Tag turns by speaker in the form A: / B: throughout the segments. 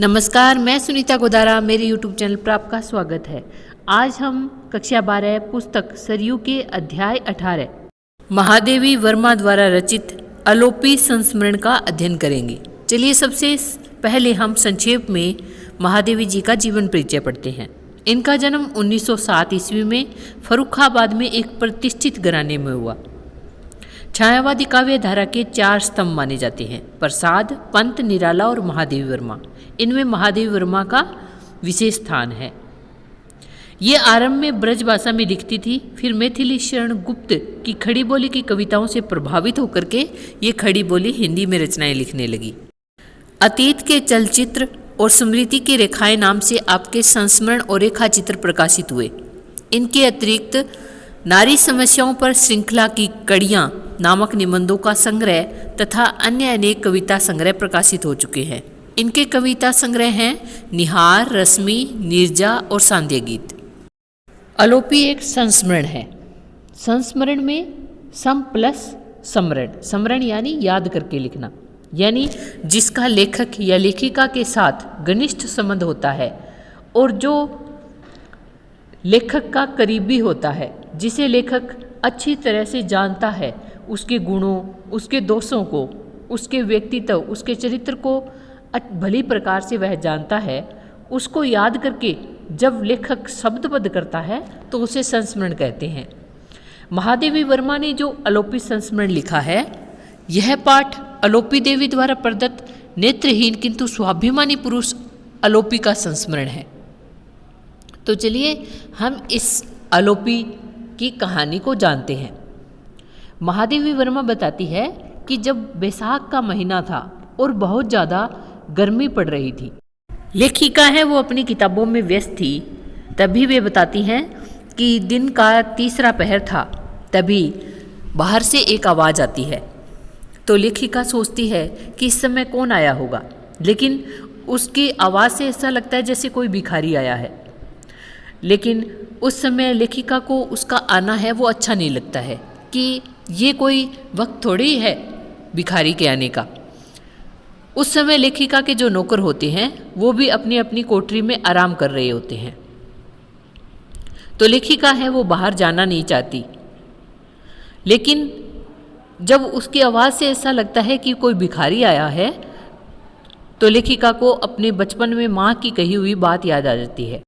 A: नमस्कार, मैं सुनीता गोदारा, मेरे YouTube चैनल पर आपका स्वागत है। आज हम कक्षा 12 पुस्तक सरयू के अध्याय 18 महादेवी वर्मा द्वारा रचित अलोपी संस्मरण का अध्ययन करेंगे। चलिए सबसे पहले हम संक्षेप में महादेवी जी का जीवन परिचय पढ़ते हैं। इनका जन्म 1907 ईस्वी में फर्रुखाबाद में एक प्रतिष्ठित घराने में हुआ। छायावादी काव्य धारा के 4 स्तंभ माने जाते हैं: प्रसाद, पंत, निराला और महादेवी वर्मा। इनमें महादेवी वर्मा का विशेष स्थान है। ये आरंभ में ब्रजभाषा में लिखती थी, फिर मैथिली शरण गुप्त की खड़ी बोली की कविताओं से प्रभावित होकर के ये खड़ी बोली हिंदी में रचनाएं लिखने लगी। अतीत के चलचित्र और स्मृति की रेखाएं नाम से आपके संस्मरण और रेखाचित्र प्रकाशित हुए। इनके अतिरिक्त नारी समस्याओं पर श्रृंखला की कड़ियां नामक निबंधों का संग्रह तथा अन्य अनेक कविता संग्रह प्रकाशित हो चुके हैं। इनके कविता संग्रह हैं निहार, रश्मि, नीरजा और सांध्य गीत। अलोपी एक संस्मरण है। संस्मरण में सम प्लस स्मरण, स्मरण यानी याद करके लिखना, यानी जिसका लेखक या लेखिका के साथ घनिष्ठ संबंध होता है और जो लेखक का करीबी होता है, जिसे लेखक अच्छी तरह से जानता है, उसके गुणों, उसके दोषों को, उसके व्यक्तित्व, उसके चरित्र को भली प्रकार से वह जानता है, उसको याद करके जब लेखक शब्दबद्ध करता है तो उसे संस्मरण कहते हैं। महादेवी वर्मा ने जो अलोपी संस्मरण लिखा है, यह पाठ अलोपी देवी द्वारा प्रदत्त नेत्रहीन किंतु स्वाभिमानी पुरुष अलोपी का संस्मरण है। तो चलिए हम इस अलोपी की कहानी को जानते हैं। महादेवी वर्मा बताती है कि जब बैसाख का महीना था और बहुत ज़्यादा गर्मी पड़ रही थी, लेखिका है वो अपनी किताबों में व्यस्त थी। तभी वे बताती हैं कि दिन का 3रा पहर था। तभी बाहर से एक आवाज़ आती है। तो लेखिका सोचती है कि इस समय कौन आया होगा, लेकिन उसकी आवाज़ से ऐसा लगता है जैसे कोई भिखारी आया है। लेकिन उस समय लेखिका को उसका आना है वो अच्छा नहीं लगता है कि ये कोई वक्त थोड़ी है भिखारी के आने का। उस समय लेखिका के जो नौकर होते हैं वो भी अपनी अपनी कोठरी में आराम कर रहे होते हैं। तो लेखिका है वो बाहर जाना नहीं चाहती, लेकिन जब उसकी आवाज़ से ऐसा लगता है कि कोई भिखारी आया है, तो लेखिका को अपने बचपन में माँ की कही हुई बात याद आ जाती है।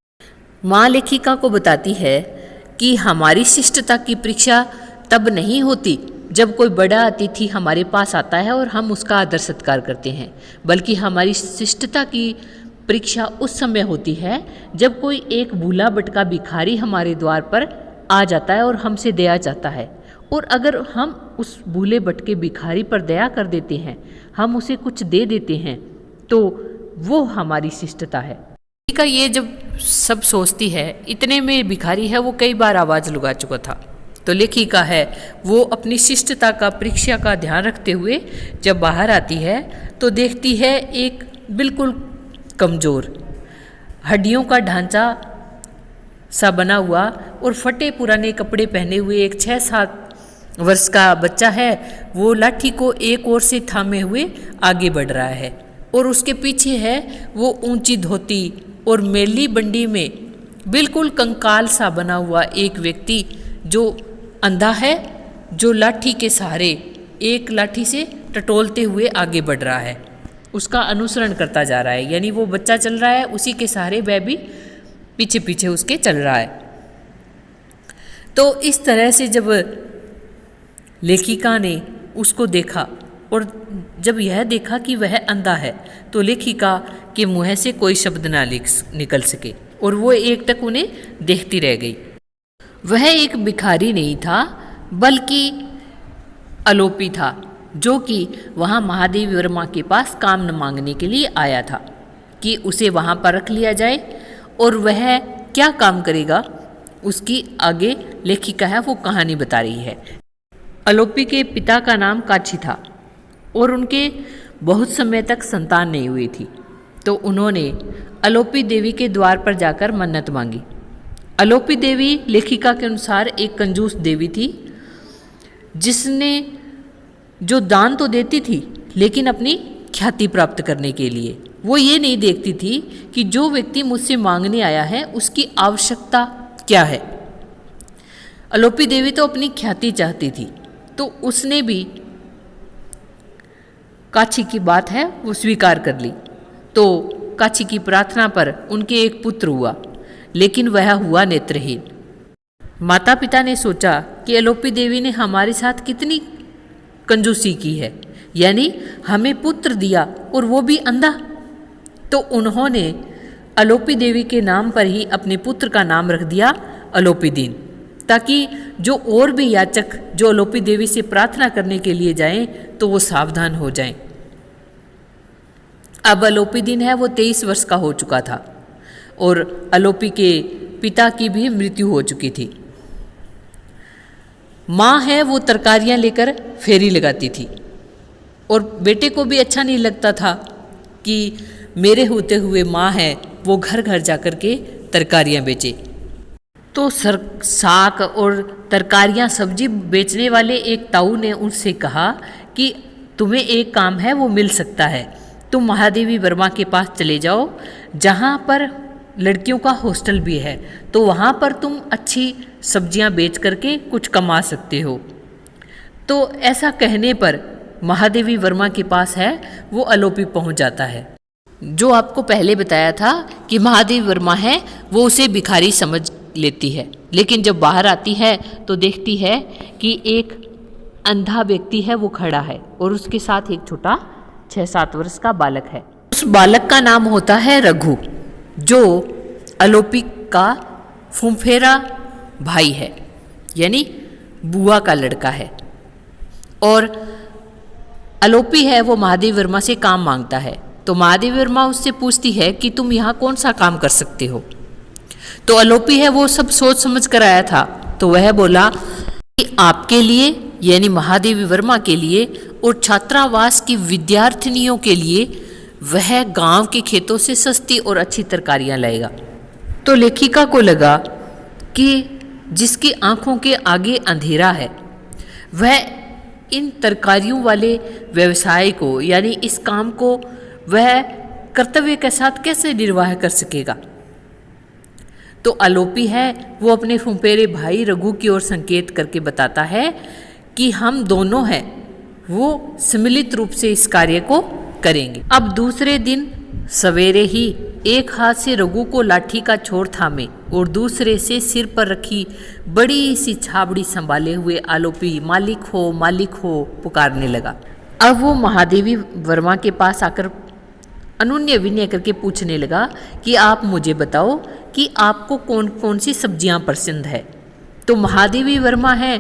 A: माँ लेखिका को बताती है कि हमारी शिष्टता की परीक्षा तब नहीं होती जब कोई बड़ा अतिथि हमारे पास आता है और हम उसका आदर सत्कार करते हैं, बल्कि हमारी शिष्टता की परीक्षा उस समय होती है जब कोई एक भूला भटका भिखारी हमारे द्वार पर आ जाता है और हमसे दया चाहता है। और अगर हम उस भूले भटके भिखारी पर दया कर देते हैं, हम उसे कुछ दे देते हैं, तो वो हमारी शिष्टता है। लेखिका ये जब सब सोचती है, इतने में भिखारी है वो कई बार आवाज़ लगा चुका था। तो लेखिका है वो अपनी शिष्टता का, परीक्षा का ध्यान रखते हुए जब बाहर आती है तो देखती है एक बिल्कुल कमज़ोर, हड्डियों का ढांचा सा बना हुआ और फटे पुराने कपड़े पहने हुए एक 6-7 वर्ष का बच्चा है। वो लाठी को एक ओर से थामे हुए आगे बढ़ रहा है और उसके पीछे है वो ऊंची धोती और मेली बंडी में बिल्कुल कंकाल सा बना हुआ एक व्यक्ति जो अंधा है, जो लाठी के सहारे एक लाठी से टटोलते हुए आगे बढ़ रहा है, उसका अनुसरण करता जा रहा है। यानी वो बच्चा चल रहा है, उसी के सहारे वह भी पीछे पीछे उसके चल रहा है। तो इस तरह से जब लेखिका ने उसको देखा और जब यह देखा कि वह अंधा है, तो लेखिका के मुँह से कोई शब्द ना निकल सके और वो एकटक उन्हें देखती रह गई। वह एक भिखारी नहीं था, बल्कि अलोपी था, जो कि वहाँ महादेवी वर्मा के पास काम न मांगने के लिए आया था कि उसे वहाँ पर रख लिया जाए। और वह क्या काम करेगा, उसकी आगे लेखिका है वो कहानी बता रही है। अलोपी के पिता का नाम काची था और उनके बहुत समय तक संतान नहीं हुई थी। तो उन्होंने अलोपी देवी के द्वार पर जाकर मन्नत मांगी। अलोपी देवी लेखिका के अनुसार एक कंजूस देवी थी, जिसने जो दान तो देती थी लेकिन अपनी ख्याति प्राप्त करने के लिए, वो ये नहीं देखती थी कि जो व्यक्ति मुझसे मांगने आया है उसकी आवश्यकता क्या है। अलोपी देवी तो अपनी ख्याति चाहती थी, तो उसने भी काची की बात है वो स्वीकार कर ली। तो काची की प्रार्थना पर उनके एक पुत्र हुआ, लेकिन वह हुआ नेत्रहीन। माता पिता ने सोचा कि अलोपी देवी ने हमारे साथ कितनी कंजूसी की है, यानी हमें पुत्र दिया और वो भी अंधा। तो उन्होंने अलोपी देवी के नाम पर ही अपने पुत्र का नाम रख दिया अलोपी दीन, ताकि जो और भी याचक जो अलोपी देवी से प्रार्थना करने के लिए जाएं तो वो सावधान हो जाएं। अब अलोपी दीन है वो 23 वर्ष का हो चुका था और अलोपी के पिता की भी मृत्यु हो चुकी थी। माँ है वो तरकारियाँ लेकर फेरी लगाती थी और बेटे को भी अच्छा नहीं लगता था कि मेरे होते हुए माँ है वो घर घर जाकर के तरकारियाँ बेचे। तो साग और तरकारियाँ सब्जी बेचने वाले एक ताऊ ने उनसे कहा कि तुम्हें एक काम है वो मिल सकता है, तुम महादेवी वर्मा के पास चले जाओ, जहाँ पर लड़कियों का हॉस्टल भी है, तो वहाँ पर तुम अच्छी सब्जियाँ बेच करके कुछ कमा सकते हो। तो ऐसा कहने पर महादेवी वर्मा के पास है वो अलोपी पहुँच जाता है। जो आपको पहले बताया था कि महादेवी वर्मा है वो उसे भिखारी समझ लेती है, लेकिन जब बाहर आती है तो देखती है कि एक अंधा व्यक्ति है वो खड़ा है और उसके साथ एक छोटा 6-7 वर्ष का बालक है। उस बालक का नाम होता है रघु, जो अलोपी का फुफेरा भाई है, यानी बुआ का लड़का है। और अलोपी है वो महादेवी वर्मा से काम मांगता है। तो महादेवी वर्मा उससे पूछती है कि तुम यहाँ कौन सा काम कर सकते हो। तो अलोपी है वो सब सोच समझ कर आया था, तो वह बोला कि आपके लिए यानी महादेवी वर्मा के लिए और छात्रावास की विद्यार्थिनियों के लिए वह गांव के खेतों से सस्ती और अच्छी तरकारियां लाएगा। तो लेखिका को लगा कि जिसकी आंखों के आगे अंधेरा है वह इन तरकारियों वाले व्यवसाय को यानी इस काम को वह कर्तव्य के साथ कैसे निर्वाह कर सकेगा। तो अलोपी है वो अपने फुफेरे भाई रघु की ओर संकेत करके बताता है कि हम दोनों हैं वो सम्मिलित रूप से इस कार्य को करेंगे। अब दूसरे दिन सवेरे ही एक हाथ से रघु को लाठी का छोर थामे और दूसरे से सिर पर रखी बड़ी सी छाबड़ी संभाले हुए आलोपी मालिक हो पुकारने लगा। अब वो महादेवी वर्मा के पास आकर अनुन्य विनय करके पूछने लगा कि आप मुझे बताओ कि आपको कौन कौन सी सब्जियां पसंद है। तो महादेवी वर्मा है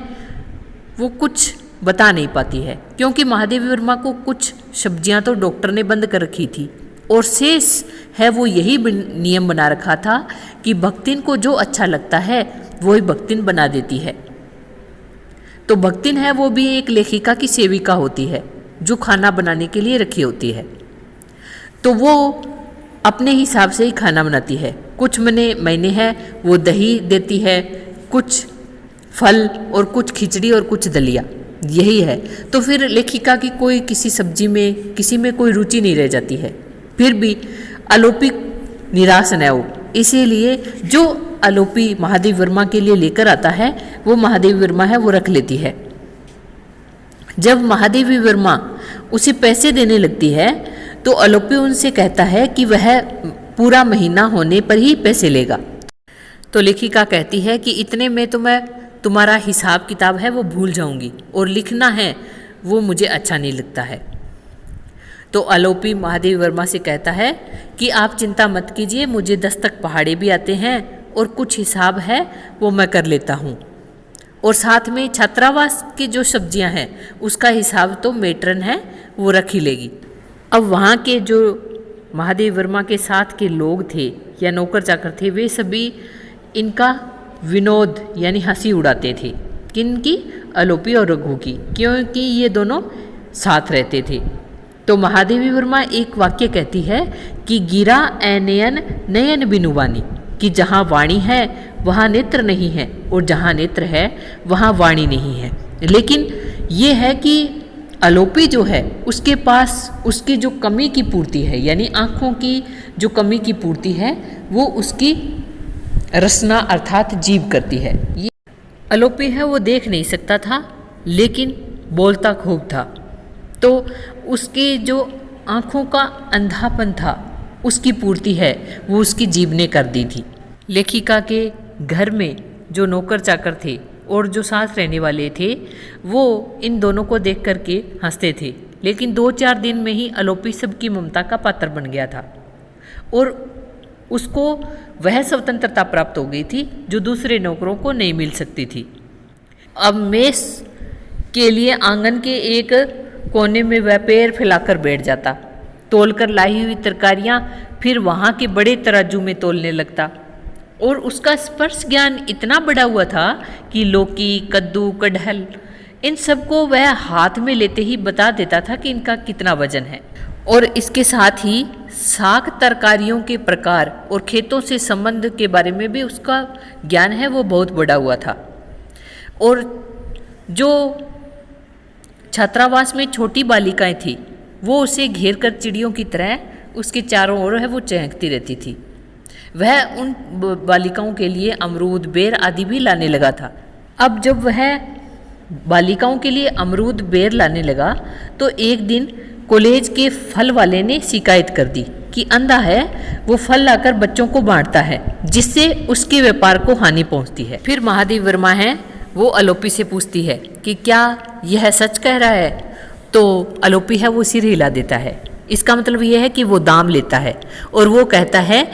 A: वो कुछ बता नहीं पाती है, क्योंकि महादेवी वर्मा को कुछ सब्जियां तो डॉक्टर ने बंद कर रखी थी और शेष है वो यही नियम बना रखा था कि भक्तिन को जो अच्छा लगता है वही भक्तिन बना देती है। तो भक्तिन है वो भी एक लेखिका की सेविका होती है जो खाना बनाने के लिए रखी होती है। तो वो अपने हिसाब से ही खाना बनाती है। कुछ महीने है वो दही देती है, कुछ फल और कुछ खिचड़ी और कुछ दलिया, यही है। तो फिर लेखिका की कोई किसी सब्जी में किसी में कोई रुचि नहीं रह जाती है। फिर भी अलोपी निराश न हो, इसीलिए जो अलोपी महादेवी वर्मा के लिए लेकर आता है वो महादेवी वर्मा है वो रख लेती है। जब महादेवी वर्मा उसे पैसे देने लगती है तो अलोपी उनसे कहता है कि वह पूरा महीना होने पर ही पैसे लेगा। तो लेखिका कहती है कि इतने में तो मैं तुम्हारा हिसाब किताब है वो भूल जाऊंगी और लिखना है वो मुझे अच्छा नहीं लगता है। तो अलोपी महादेवी वर्मा से कहता है कि आप चिंता मत कीजिए, मुझे 10 तक पहाड़े भी आते हैं और कुछ हिसाब है वो मैं कर लेता हूँ, और साथ में छात्रावास की जो सब्जियाँ हैं उसका हिसाब तो मेट्रन है वो रख ही लेगी। अब वहाँ के जो महादेवी वर्मा के साथ के लोग थे या नौकर चाकर थे वे सभी इनका विनोद यानी हंसी उड़ाते थे। किनकी? अलोपी और रघु की, क्योंकि ये दोनों साथ रहते थे। तो महादेवी वर्मा एक वाक्य कहती है कि गिरा ए नयन नयन बिनुवानी, कि जहाँ वाणी है वहाँ नेत्र नहीं है और जहाँ नेत्र है वहाँ वाणी नहीं है। लेकिन ये है कि अलोपी जो है उसके पास उसकी जो कमी की पूर्ति है, यानी आँखों की जो कमी की पूर्ति है वो उसकी रसना अर्थात जीभ करती है। ये अलोपी है वो देख नहीं सकता था लेकिन बोलता खूब था, तो उसके जो आँखों का अंधापन था उसकी पूर्ति है वो उसकी जीभ ने कर दी थी। लेखिका के घर में जो नौकर चाकर थे और जो साथ रहने वाले थे वो इन दोनों को देख करके हंसते थे, लेकिन 2-4 दिन में ही अलोपी सबकी ममता का पात्र बन गया था और उसको वह स्वतंत्रता प्राप्त हो गई थी जो दूसरे नौकरों को नहीं मिल सकती थी। अब मेस के लिए आंगन के एक कोने में वह पैर फैलाकर बैठ जाता, तोलकर लाई हुई तरकारियां फिर वहाँ के बड़े तराजू में तोलने लगता और उसका स्पर्श ज्ञान इतना बड़ा हुआ था कि लौकी, कद्दू, कटहल इन सबको वह हाथ में लेते ही बता देता था कि इनका कितना वजन है। और इसके साथ ही साग तरकारियों के प्रकार और खेतों से संबंध के बारे में भी उसका ज्ञान है वो बहुत बड़ा हुआ था। और जो छात्रावास में छोटी बालिकाएं थी वो उसे घेर कर चिड़ियों की तरह उसके चारों ओर है वो चहकती रहती थी। वह उन बालिकाओं के लिए अमरूद, बेर आदि भी लाने लगा था। अब जब वह बालिकाओं के लिए अमरूद, बेर लाने लगा तो एक दिन कॉलेज के फल वाले ने शिकायत कर दी कि अंधा है वो फल लाकर बच्चों को बांटता है जिससे उसके व्यापार को हानि पहुंचती है। फिर महादेव वर्मा है वो अलोपी से पूछती है कि क्या यह सच कह रहा है, तो अलोपी है वो सिर हिला देता है। इसका मतलब यह है कि वो दाम लेता है और वो कहता है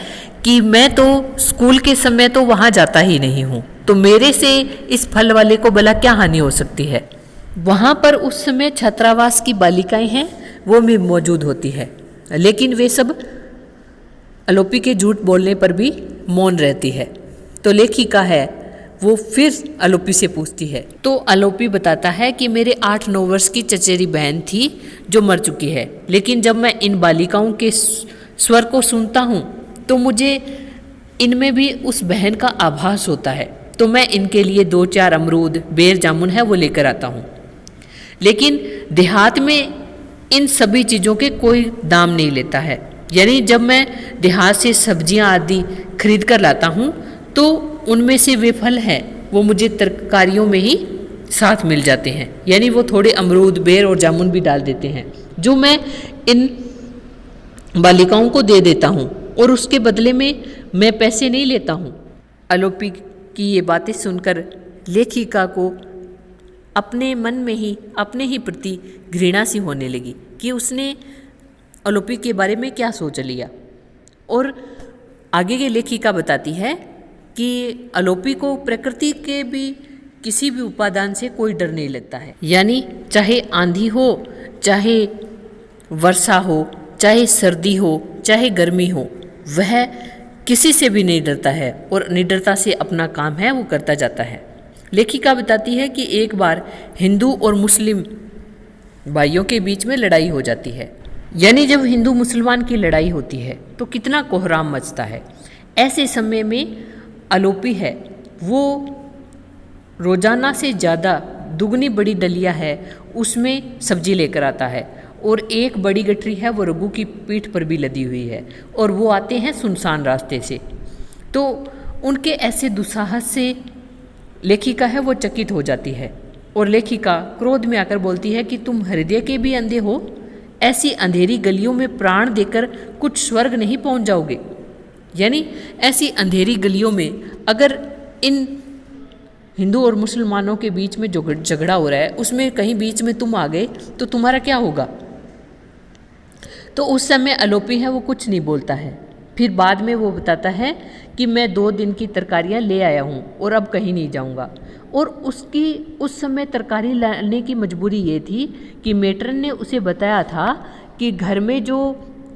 A: कि मैं तो स्कूल के समय तो वहाँ जाता ही नहीं हूँ, तो मेरे से इस फल वाले को भला क्या हानि हो सकती है। वहाँ पर उस समय छात्रावास की बालिकाएं हैं वो भी मौजूद होती है, लेकिन वे सब अलोपी के झूठ बोलने पर भी मौन रहती है। तो लेखिका है वो फिर अलोपी से पूछती है, तो अलोपी बताता है कि मेरे 8-9 वर्ष की चचेरी बहन थी जो मर चुकी है, लेकिन जब मैं इन बालिकाओं के स्वर को सुनता हूँ तो मुझे इनमें भी उस बहन का आभास होता है, तो मैं इनके लिए 2-4 अमरूद, बेर, जामुन है वो लेकर आता हूँ। लेकिन देहात में इन सभी चीज़ों के कोई दाम नहीं लेता है, यानी जब मैं देहात से सब्जियाँ आदि खरीद कर लाता हूँ तो उनमें से वे फल हैं वो मुझे तरकारियों में ही साथ मिल जाते हैं, यानी वो थोड़े अमरूद, बेर और जामुन भी डाल देते हैं जो मैं इन बालिकाओं को दे देता हूँ और उसके बदले में मैं पैसे नहीं लेता हूँ। अलोपी की ये बातें सुनकर लेखिका को अपने मन में ही अपने ही प्रति घृणा सी होने लगी कि उसने अलोपी के बारे में क्या सोच लिया। और आगे की लेखिका बताती है कि अलोपी को प्रकृति के भी किसी भी उपादान से कोई डर नहीं लगता है, यानी चाहे आंधी हो, चाहे वर्षा हो, चाहे सर्दी हो, चाहे गर्मी हो, वह किसी से भी नहीं डरता है और निडरता से अपना काम है वो करता जाता है। लेखिका बताती है कि एक बार हिंदू और मुस्लिम भाइयों के बीच में लड़ाई हो जाती है, यानी जब हिंदू मुसलमान की लड़ाई होती है तो कितना कोहराम मचता है। ऐसे समय में अलोपी है वो रोजाना से ज़्यादा दुगनी बड़ी डलिया है उसमें सब्जी लेकर आता है और एक बड़ी गठरी है वो रघु की पीठ पर भी लदी हुई है और वो आते हैं सुनसान रास्ते से। तो उनके ऐसे दुस्साहस से लेखिका है वो चकित हो जाती है और लेखिका क्रोध में आकर बोलती है कि तुम हृदय के भी अंधे हो, ऐसी अंधेरी गलियों में प्राण देकर कुछ स्वर्ग नहीं पहुंच जाओगे। यानी ऐसी अंधेरी गलियों में अगर इन हिंदू और मुसलमानों के बीच में जो झगड़ा हो रहा है उसमें कहीं बीच में तुम आ गए तो तुम्हारा क्या होगा। तो उस समय अलोपी है वो कुछ नहीं बोलता है। फिर बाद में वो बताता है कि मैं 2 दिन की तरकारियाँ ले आया हूँ और अब कहीं नहीं जाऊँगा। और उसकी उस समय तरकारी लाने की मजबूरी ये थी कि मेट्रन ने उसे बताया था कि घर में जो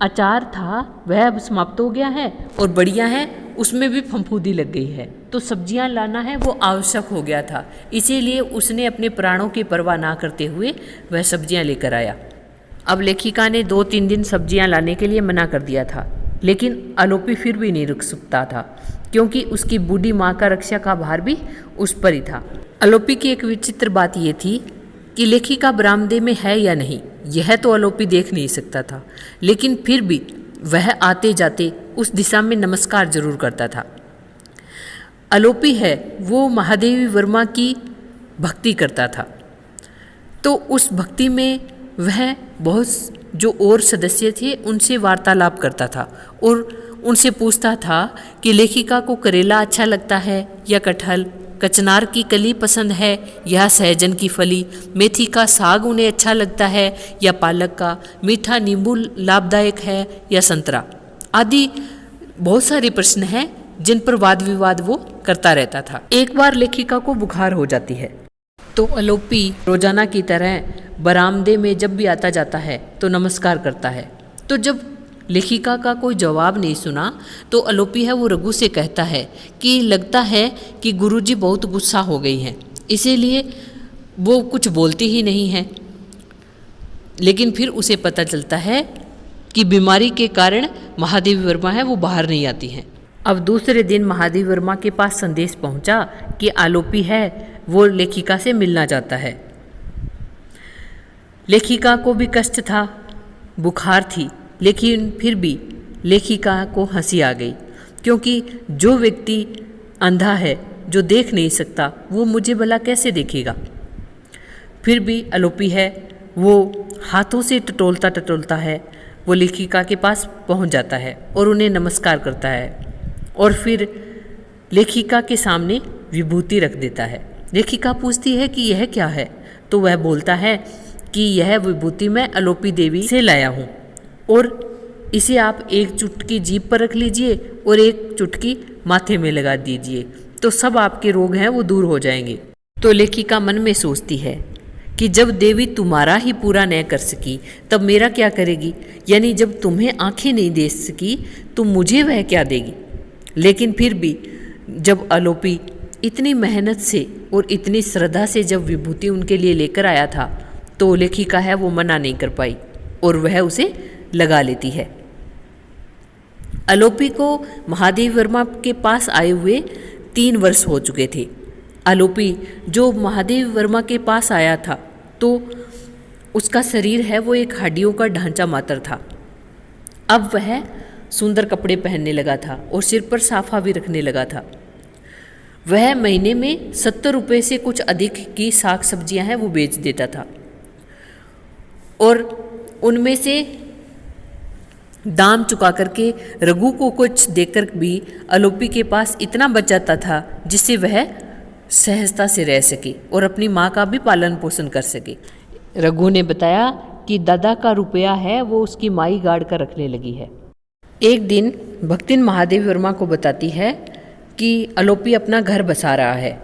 A: अचार था वह अब समाप्त हो गया है और बढ़िया है उसमें भी फफूंदी लग गई है, तो सब्जियां लाना है वो आवश्यक हो गया था। इसीलिए उसने अपने प्राणों की परवाह ना करते हुए वह सब्जियां लेकर आया। अब लेखिका ने 2-3 दिन सब्जियां लाने के लिए मना कर दिया था, लेकिन अलोपी फिर भी नहीं रुक सकता था क्योंकि उसकी बूढ़ी माँ का रक्षा का भार भी उस पर ही था। अलोपी की एक विचित्र बात ये थी कि लेखिका बरामदे में है या नहीं, यह तो आलोपी देख नहीं सकता था, लेकिन फिर भी वह आते जाते उस दिशा में नमस्कार जरूर करता था। आलोपी है वो महादेवी वर्मा की भक्ति करता था, तो उस भक्ति में वह बहुत जो और सदस्य थे उनसे वार्तालाप करता था और उनसे पूछता था कि लेखिका को करेला अच्छा लगता है या कटहल, कचनार की कली पसंद है या सहजन की फली, मेथी का साग उन्हें अच्छा लगता है या पालक का, मीठा नींबू लाभदायक है या संतरा, आदि बहुत सारे प्रश्न हैं जिन पर वाद विवाद वो करता रहता था। एक बार लेखिका को बुखार हो जाती है, तो आलोपी रोजाना की तरह बरामदे में जब भी आता जाता है तो नमस्कार करता है। तो जब लेखिका का कोई जवाब नहीं सुना तो आलोपी है वो रघु से कहता है कि लगता है कि गुरुजी बहुत गुस्सा हो गई हैं, इसीलिए वो कुछ बोलती ही नहीं है। लेकिन फिर उसे पता चलता है कि बीमारी के कारण महादेवी वर्मा है वो बाहर नहीं आती हैं। अब दूसरे दिन महादेवी वर्मा के पास संदेश पहुंचा कि आलोपी है वो लेखिका से मिलना चाहता है। लेखिका को भी कष्ट था, बुखार थी, लेकिन फिर भी लेखिका को हंसी आ गई, क्योंकि जो व्यक्ति अंधा है, जो देख नहीं सकता, वो मुझे भला कैसे देखेगा। फिर भी आलोपी है वो हाथों से टटोलता टटोलता है वो लेखिका के पास पहुंच जाता है और उन्हें नमस्कार करता है और फिर लेखिका के सामने विभूति रख देता है। लेखिका पूछती है कि यह क्या है, तो वह बोलता है कि यह विभूति मैं आलोपी देवी से लाया हूँ और इसे आप एक चुटकी जीभ पर रख लीजिए और एक चुटकी माथे में लगा दीजिए, तो सब आपके रोग हैं वो दूर हो जाएंगे। तो लेखिका मन में सोचती है कि जब देवी तुम्हारा ही पूरा न कर सकी तब मेरा क्या करेगी, यानी जब तुम्हें आंखें नहीं दे सकी तो मुझे वह क्या देगी। लेकिन फिर भी जब आलोपी इतनी मेहनत से और इतनी श्रद्धा से जब विभूति उनके लिए लेकर आया था तो लेखिका है वो मना नहीं कर पाई और वह उसे लगा लेती है। आलोपी को महादेवी वर्मा के पास आए हुए 3 वर्ष हो चुके थे। आलोपी जो महादेवी वर्मा के पास आया था तो उसका शरीर है वो एक हड्डियों का ढांचा मात्र था। अब वह सुंदर कपड़े पहनने लगा था और सिर पर साफा भी रखने लगा था। वह महीने में 70 रुपये से कुछ अधिक की साग सब्जियां हैं वो बेच देता था और उनमें से दाम चुका करके रघु को कुछ देकर भी आलोपी के पास इतना बच जाता था जिससे वह सहजता से रह सके और अपनी माँ का भी पालन पोषण कर सके। रघु ने बताया कि दादा का रुपया है वो उसकी माई गाड़ कर रखने लगी है। एक दिन भक्तिन महादेवी वर्मा को बताती है कि आलोपी अपना घर बसा रहा है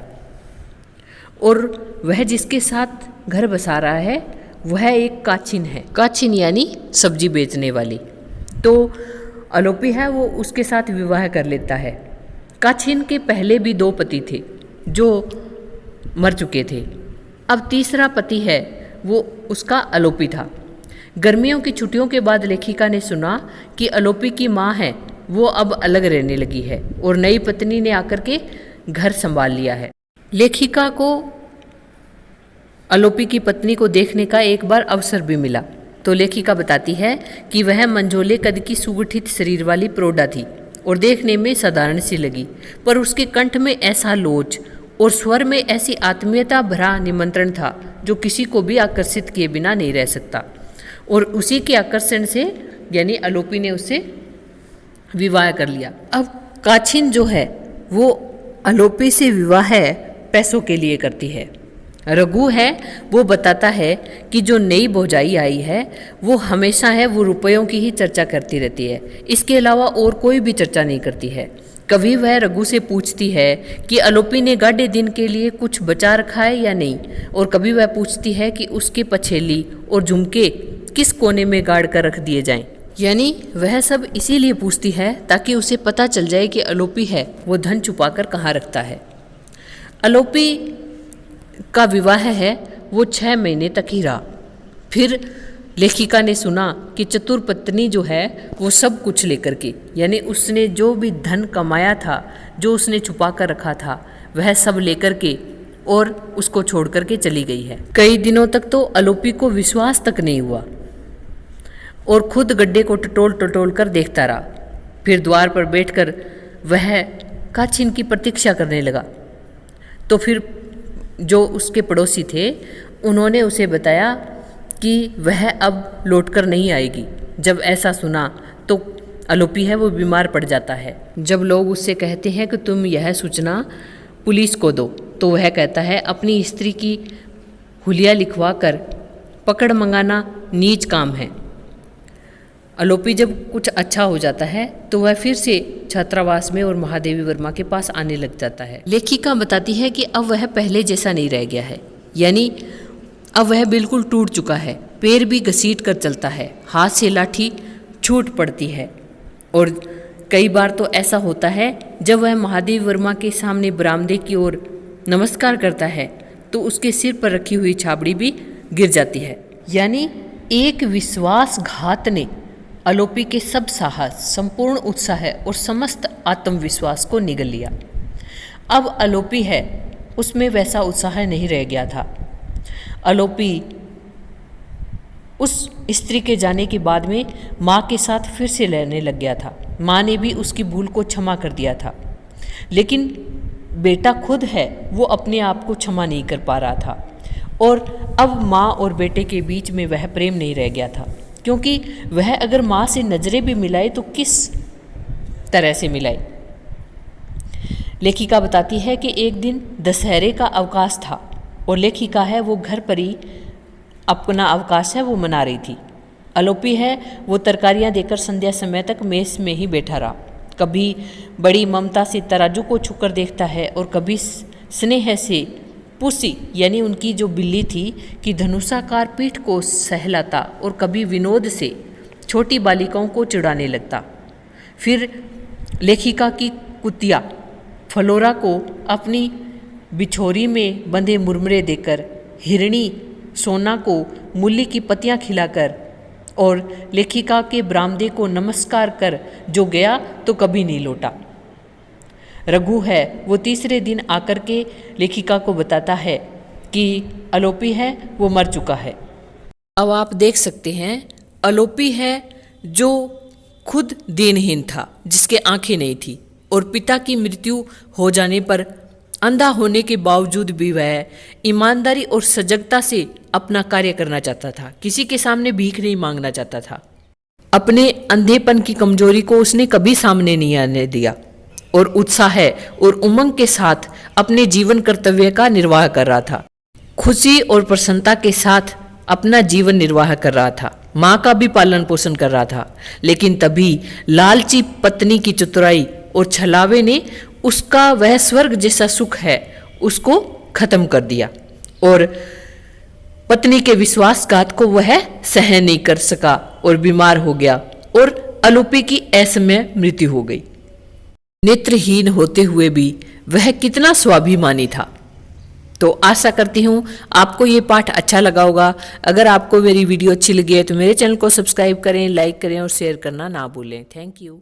A: और वह जिसके साथ घर बसा रहा है वह एक काछिन है। काछिन यानी सब्जी बेचने वाली। तो आलोपी है वो उसके साथ विवाह कर लेता है। काछिन के पहले भी 2 पति थे जो मर चुके थे। अब तीसरा पति है वो उसका आलोपी था। गर्मियों की छुट्टियों के बाद लेखिका ने सुना कि आलोपी की माँ है वो अब अलग रहने लगी है और नई पत्नी ने आकर के घर संभाल लिया है। लेखिका को आलोपी की पत्नी को देखने का एक बार अवसर भी मिला तो लेखिका बताती है कि वह मंझोले कद की सुगठित शरीर वाली प्रौढ़ा थी और देखने में साधारण सी लगी, पर उसके कंठ में ऐसा लोच और स्वर में ऐसी आत्मीयता भरा निमंत्रण था जो किसी को भी आकर्षित किए बिना नहीं रह सकता। और उसी के आकर्षण से यानी आलोपी ने उससे विवाह कर लिया। अब काछिन जो है वो आलोपी से विवाह है पैसों के लिए करती है। रघु है वो बताता है कि जो नई भौजाई आई है वो हमेशा है वो रुपयों की ही चर्चा करती रहती है, इसके अलावा और कोई भी चर्चा नहीं करती है। कभी वह रघु से पूछती है कि आलोपी ने गाढ़े दिन के लिए कुछ बचा रखा है या नहीं, और कभी वह पूछती है कि उसके पछेली और झुमके किस कोने में गाड़ कर रख दिए जाएं। यानी वह सब इसीलिए पूछती है ताकि उसे पता चल जाए कि आलोपी है वो धन छुपाकर कहाँ रखता है। आलोपी का विवाह है वो 6 महीने तक ही रहा। फिर लेखिका ने सुना कि चतुर पत्नी जो है वो सब कुछ लेकर के, यानी उसने जो भी धन कमाया था, जो उसने छुपा कर रखा था, वह सब लेकर के और उसको छोड़ करके चली गई है। कई दिनों तक तो अलोपी को विश्वास तक नहीं हुआ और खुद गड्ढे को टटोल टटोल कर देखता रहा। फिर द्वार पर बैठकर वह काचिन की प्रतीक्षा करने लगा। तो फिर जो उसके पड़ोसी थे उन्होंने उसे बताया कि वह अब लौटकर नहीं आएगी। जब ऐसा सुना तो अलोपी है वो बीमार पड़ जाता है। जब लोग उससे कहते हैं कि तुम यह सूचना पुलिस को दो, तो वह कहता है अपनी स्त्री की हुलिया लिखवा कर पकड़ मंगाना नीच काम है। अलोपी जब कुछ अच्छा हो जाता है तो वह फिर से छात्रावास में और महादेवी वर्मा के पास आने लग जाता है। लेखिका बताती है कि अब वह पहले जैसा नहीं रह गया है, यानी अब वह बिल्कुल टूट चुका है। पैर भी घसीट कर चलता है, हाथ से लाठी छूट पड़ती है और कई बार तो ऐसा होता है जब वह महादेवी वर्मा के सामने बरामदे की ओर नमस्कार करता है तो उसके सिर पर रखी हुई छाबड़ी भी गिर जाती है। यानी एक विश्वासघात ने अलोपी के सब साहस, संपूर्ण उत्साह और समस्त आत्मविश्वास को निगल लिया। अब अलोपी है उसमें वैसा उत्साह नहीं रह गया था। अलोपी उस स्त्री के जाने के बाद में माँ के साथ फिर से रहने लग गया था। माँ ने भी उसकी भूल को क्षमा कर दिया था, लेकिन बेटा खुद है वो अपने आप को क्षमा नहीं कर पा रहा था। और अब माँ और बेटे के बीच में वह प्रेम नहीं रह गया था, क्योंकि वह अगर माँ से नज़रें भी मिलाए तो किस तरह से मिलाए। लेखिका बताती है कि एक दिन दशहरे का अवकाश था और लेखिका है वो घर पर ही अपना अवकाश है वो मना रही थी। अलोपी है वो तरकारियाँ देकर संध्या समय तक मेस में ही बैठा रहा। कभी बड़ी ममता से तराजू को छूकर देखता है और कभी स्नेह से पुसी यानी उनकी जो बिल्ली थी कि धनुषाकार पीठ को सहलाता और कभी विनोद से छोटी बालिकाओं को चिढ़ाने लगता। फिर लेखिका की कुतिया फ्लोरा को अपनी बिछोरी में बंधे मुरमुरे देकर, हिरणी सोना को मूली की पत्तियां खिलाकर और लेखिका के बरामदे को नमस्कार कर जो गया तो कभी नहीं लौटा। रघु है वो तीसरे दिन आकर के लेखिका को बताता है कि अलोपी है वो मर चुका है। अब आप देख सकते हैं अलोपी है जो खुद दीनहीन था, जिसके आंखें नहीं थी और पिता की मृत्यु हो जाने पर अंधा होने के बावजूद भी वह ईमानदारी और सजगता से अपना कार्य करना चाहता था। किसी के सामने भीख नहीं मांगना चाहता था। अपने अंधेपन की कमजोरी को उसने कभी सामने नहीं आने दिया और उत्साह और उमंग के साथ अपने जीवन कर्तव्य का निर्वाह कर रहा था। खुशी और प्रसन्नता के साथ अपना जीवन निर्वाह कर रहा था। माँ का भी पालन पोषण कर रहा था। लेकिन तभी लालची पत्नी की चतुराई और छलावे ने उसका वह स्वर्ग जैसा सुख है उसको खत्म कर दिया और पत्नी के विश्वासघात को वह सहन नहीं कर सका और बीमार हो गया और अलोपी की असमय मृत्यु हो गई। नेत्रहीन होते हुए भी वह कितना स्वाभिमानी था। तो आशा करती हूँ आपको ये पाठ अच्छा लगा होगा। अगर आपको मेरी वीडियो अच्छी लगी है तो मेरे चैनल को सब्सक्राइब करें, लाइक करें और शेयर करना ना भूलें। Thank you.